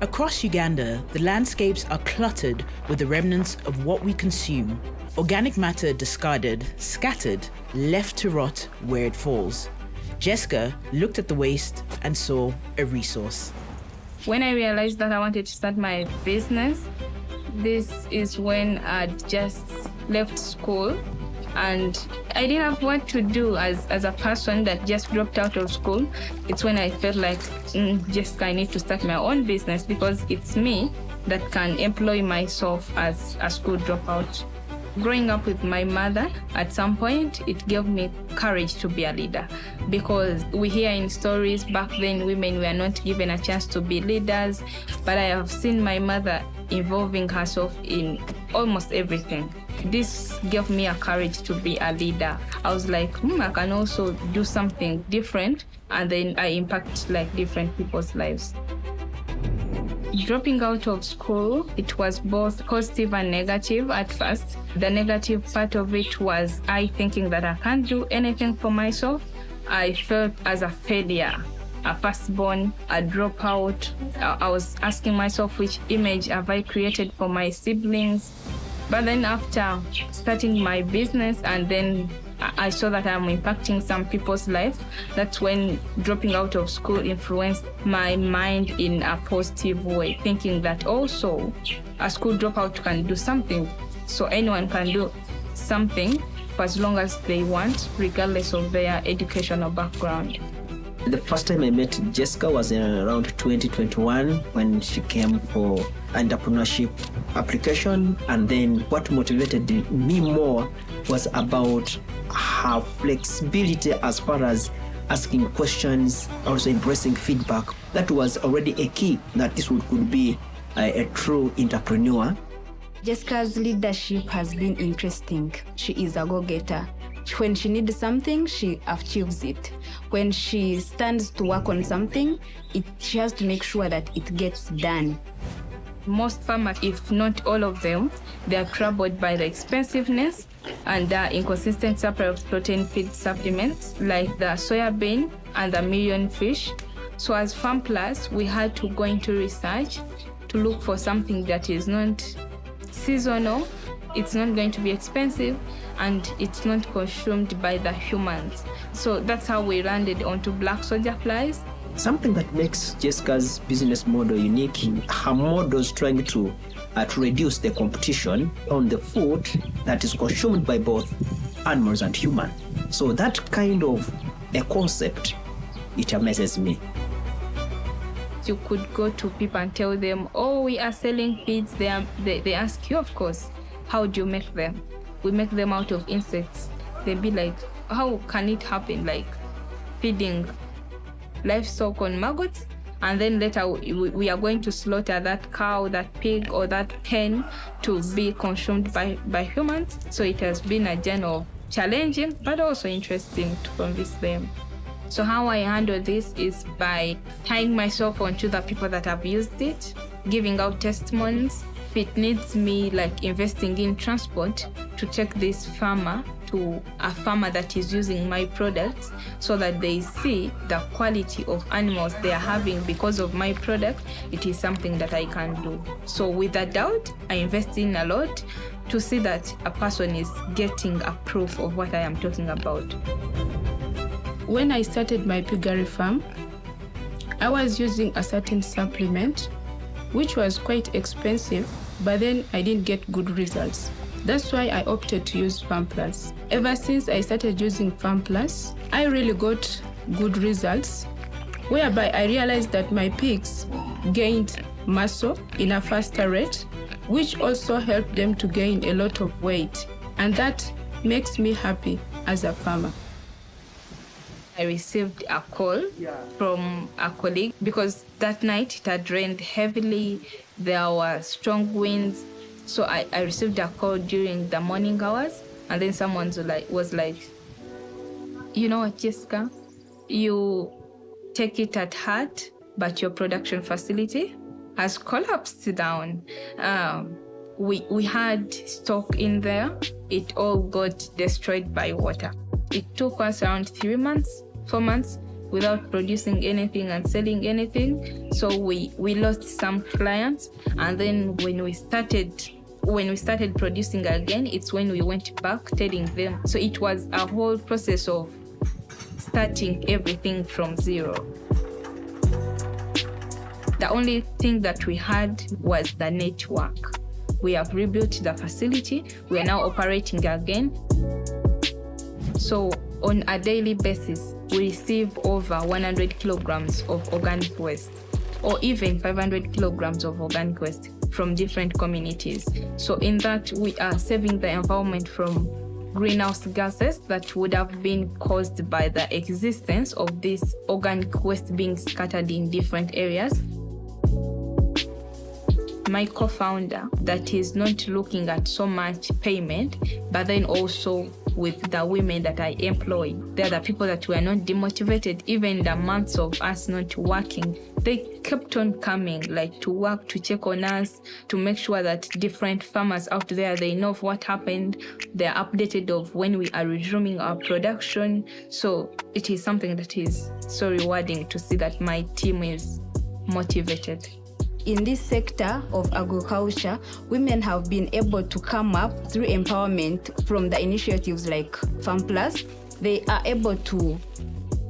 Across Uganda, the landscapes are cluttered with the remnants of what we consume. Organic matter discarded, scattered, left to rot where it falls. Jesca looked at the waste and saw a resource. When I realized that I wanted to start my business, this is when I'd just left school and I didn't have what to do as a person that just dropped out of school. It's when I felt like, Jesca, I need to start my own business because it's me that can employ myself as a school dropout. Growing up with my mother, at some point, it gave me courage to be a leader because we hear in stories back then women were not given a chance to be leaders, but I have seen my mother involving herself in almost everything. This gave me a courage to be a leader. I was like, I can also do something different, and then I impact like different people's lives. Dropping out of school, it was both positive and negative at first. The negative part of it was I thinking that I can't do anything for myself. I felt as a failure, a firstborn, a dropout. I was asking myself, which image have I created for my siblings? But then after starting my business and then I saw that I'm impacting some people's lives, that's when dropping out of school influenced my mind in a positive way, thinking that also a school dropout can do something. So anyone can do something for as long as they want, regardless of their educational background. The first time I met Jesca was around 2021 when she came for entrepreneurship application. And then what motivated me more was about her flexibility as far as asking questions, also embracing feedback. That was already a key that this could be a true entrepreneur. Jesca's leadership has been interesting. She is a go-getter. When she needs something, she achieves it. When she stands to work on something, she has to make sure that it gets done. Most farmers, if not all of them, they are troubled by the expensiveness and the inconsistent supply of protein feed supplements like the soya bean and the million fish. So as Farmplus, we had to go into research to look for something that is not seasonal, it's not going to be expensive, and it's not consumed by the humans. So that's how we landed onto black soldier flies. Something that makes Jesca's business model unique, her model is trying to reduce the competition on the food that is consumed by both animals and humans. So that kind of a concept, it amazes me. You could go to people and tell them, oh, we are selling feeds. They ask you, of course, how do you make them? We make them out of insects. They'd be like, how can it happen? Like feeding livestock on maggots, and then later we are going to slaughter that cow, that pig, or that hen to be consumed by humans. So it has been a journey of challenging, but also interesting to convince them. So how I handle this is by tying myself onto the people that have used it, giving out testimonies. If it needs me like investing in transport to take this farmer to a farmer that is using my products so that they see the quality of animals they are having because of my product, it is something that I can do. So without doubt, I invest in a lot to see that a person is getting a proof of what I am talking about. When I started my piggery farm, I was using a certain supplement, which was quite expensive, but then I didn't get good results. That's why I opted to use Farmplus. Ever since I started using Farmplus, I really got good results, whereby I realized that my pigs gained muscle in a faster rate, which also helped them to gain a lot of weight. And that makes me happy as a farmer. I received a call from a colleague because that night it had rained heavily. There were strong winds. So I received a call during the morning hours, and then someone was like, you know what, Jesca, you take it at heart, but your production facility has collapsed down. We had stock in there. It all got destroyed by water. It took us around 4 months without producing anything and selling anything. So we lost some clients, and then when we started producing again, it's when we went back telling them. So it was a whole process of starting everything from zero. The only thing that we had was the network. We have rebuilt the facility. We are now operating again. So on a daily basis, we receive over 100 kilograms of organic waste, or even 500 kilograms of organic waste from different communities. So in that, we are saving the environment from greenhouse gases that would have been caused by the existence of this organic waste being scattered in different areas. My co-founder, that is not looking at so much payment, but then also with the women that I employ. They're the people that were not demotivated, even the months of us not working. They kept on coming, like to work, to check on us, to make sure that different farmers out there, they know of what happened. They're updated of when we are resuming our production. So it is something that is so rewarding to see that my team is motivated. In this sector of agriculture, women have been able to come up through empowerment from the initiatives like Farmplus. They are able to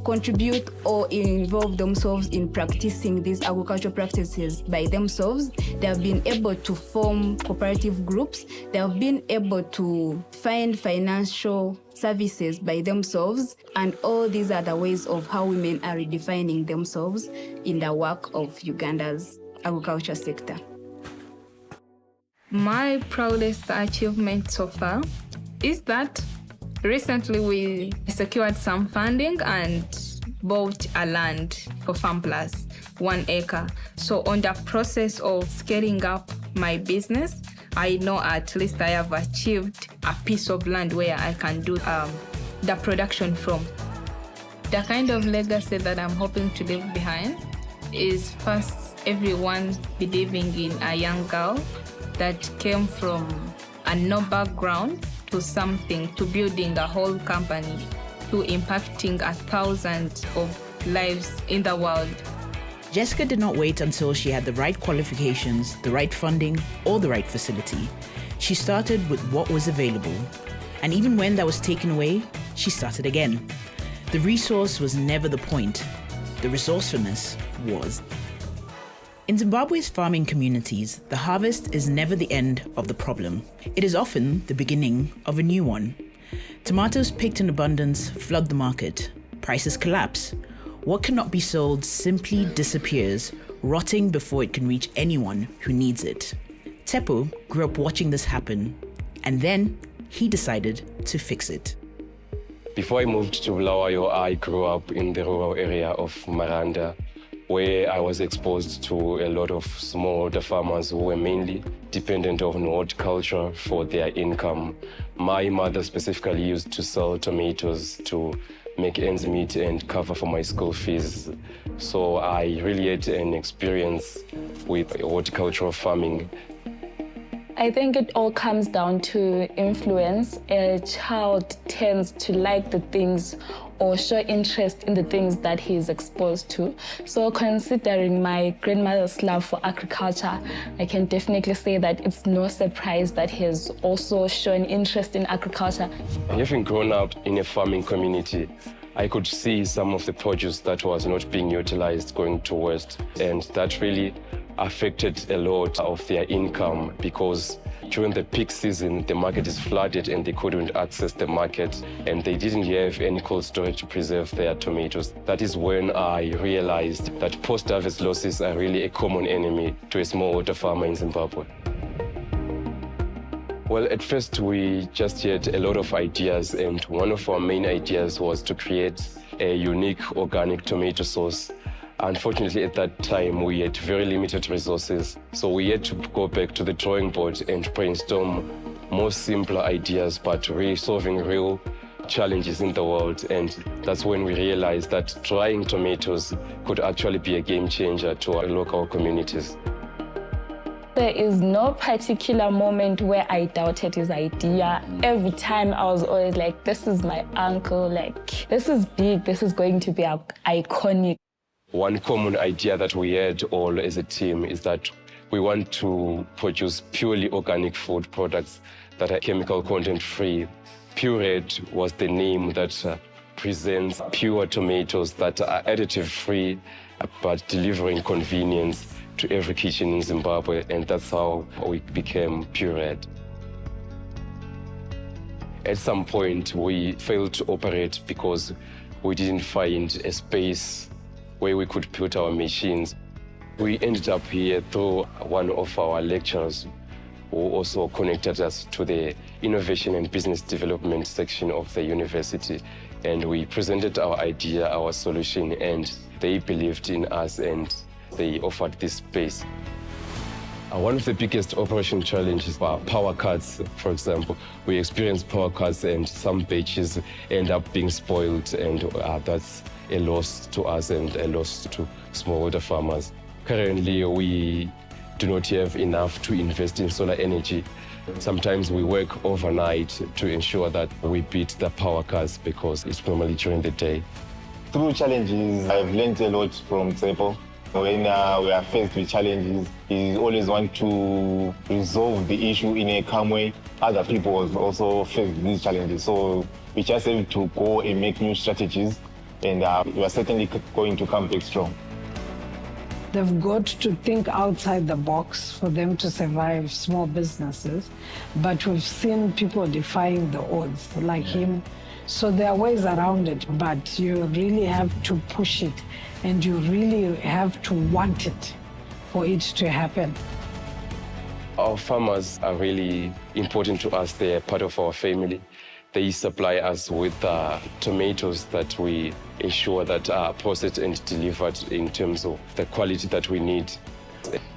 contribute or involve themselves in practicing these agricultural practices by themselves. They have been able to form cooperative groups. They have been able to find financial services by themselves. And all these are the ways of how women are redefining themselves in the work of Uganda's agriculture sector. My proudest achievement so far is that recently we secured some funding and bought a land for Farmplus, 1 acre. So on the process of scaling up my business, I know at least I have achieved a piece of land where I can do the production from. The kind of legacy that I'm hoping to leave behind is first, everyone believing in a young girl that came from a no background to something, to building a whole company, to impacting 1,000 of lives in the world. Jesca did not wait until she had the right qualifications, the right funding, or the right facility. She started with what was available. And even when that was taken away, she started again. The resource was never the point. The resourcefulness was. In Zimbabwe's farming communities, the harvest is never the end of the problem. It is often the beginning of a new one. Tomatoes picked in abundance flood the market. Prices collapse. What cannot be sold simply disappears, rotting before it can reach anyone who needs it. Teppo grew up watching this happen, and then he decided to fix it. Before I moved to Bulawayo, I grew up in the rural area of Maranda, where I was exposed to a lot of smallholder farmers who were mainly dependent on horticulture for their income. My mother specifically used to sell tomatoes to make ends meet and cover for my school fees. So I really had an experience with horticultural farming. I think it all comes down to influence. A child tends to like the things or show interest in the things that he is exposed to. So considering my grandmother's love for agriculture, I can definitely say that it's no surprise that he has also shown interest in agriculture. Having grown up in a farming community, I could see some of the produce that was not being utilized going to waste, and that really affected a lot of their income because during the peak season, the market is flooded and they couldn't access the market and they didn't have any cold storage to preserve their tomatoes. That is when I realized that post-harvest losses are really a common enemy to a smallholder farmer in Zimbabwe. Well, at first we just had a lot of ideas, and one of our main ideas was to create a unique organic tomato sauce. Unfortunately, at that time, we had very limited resources, so we had to go back to the drawing board and brainstorm more simpler ideas, but really solving real challenges in the world. And that's when we realized that drying tomatoes could actually be a game changer to our local communities. There is no particular moment where I doubted his idea. Every time I was always like, this is my uncle, like, this is big, this is going to be iconic. One common idea that we had all as a team is that we want to produce purely organic food products that are chemical content free. Pureed was the name that presents pure tomatoes that are additive free, but delivering convenience to every kitchen in Zimbabwe, and that's how we became Pureed. At some point, we failed to operate because we didn't find a space where we could put our machines. We ended up here through one of our lecturers who also connected us to the Innovation and Business Development section of the university. And we presented our idea, our solution, and they believed in us and they offered this space. One of the biggest operation challenges are power cuts, for example. We experience power cuts and some batches end up being spoiled, and that's a loss to us and a loss to smallholder farmers. Currently, we do not have enough to invest in solar energy. Sometimes we work overnight to ensure that we beat the power cuts because it's normally during the day. Through challenges, I've learned a lot from Tsepo. When we are faced with challenges, we always want to resolve the issue in a calm way. Other people also face these challenges, so we just have to go and make new strategies, and we are certainly going to come back strong. They've got to think outside the box for them to survive, small businesses. But we've seen people defying the odds, like him. So there are ways around it, but you really have to push it, and you really have to want it for it to happen. Our farmers are really important to us. They're part of our family. They supply us with tomatoes that we ensure that are processed and delivered in terms of the quality that we need.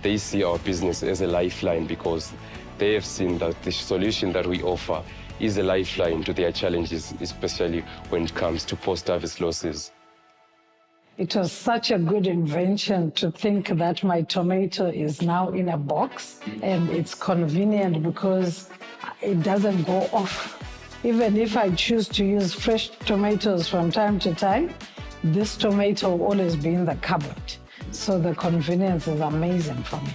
They see our business as a lifeline because they have seen that the solution that we offer is a lifeline to their challenges, especially when it comes to post-harvest losses. It was such a good invention to think that my tomato is now in a box, and it's convenient because it doesn't go off. Even if I choose to use fresh tomatoes from time to time, this tomato will always be in the cupboard. So the convenience is amazing for me.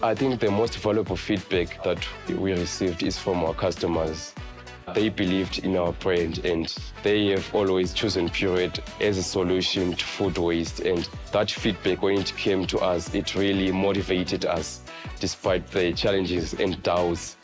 I think the most valuable feedback that we received is from our customers. They believed in our brand, and they have always chosen Pureed as a solution to food waste. And that feedback, when it came to us, it really motivated us despite the challenges and doubts.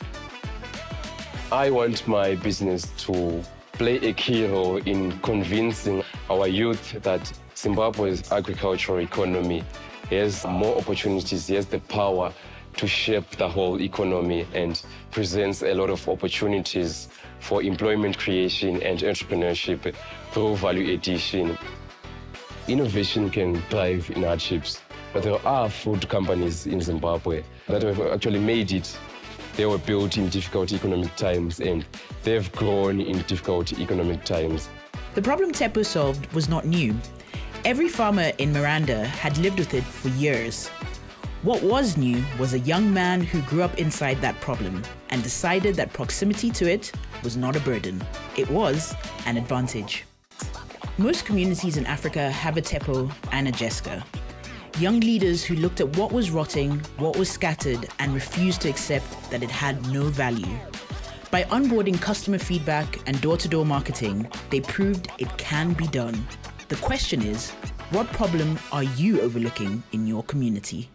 I want my business to play a key role in convincing our youth that Zimbabwe's agricultural economy has more opportunities, has the power to shape the whole economy, and presents a lot of opportunities for employment creation and entrepreneurship through value addition. Innovation can thrive in hardships, but there are food companies in Zimbabwe that have actually made it. They were built in difficult economic times, and they've grown in difficult economic times. The problem Tsepo solved was not new. Every farmer in Miranda had lived with it for years. What was new was a young man who grew up inside that problem and decided that proximity to it was not a burden. It was an advantage. Most communities in Africa have a Tsepo and a Jesca. Young leaders who looked at what was rotting, what was scattered, and refused to accept that it had no value. By onboarding customer feedback and door-to-door marketing, they proved it can be done. The question is, what problem are you overlooking in your community?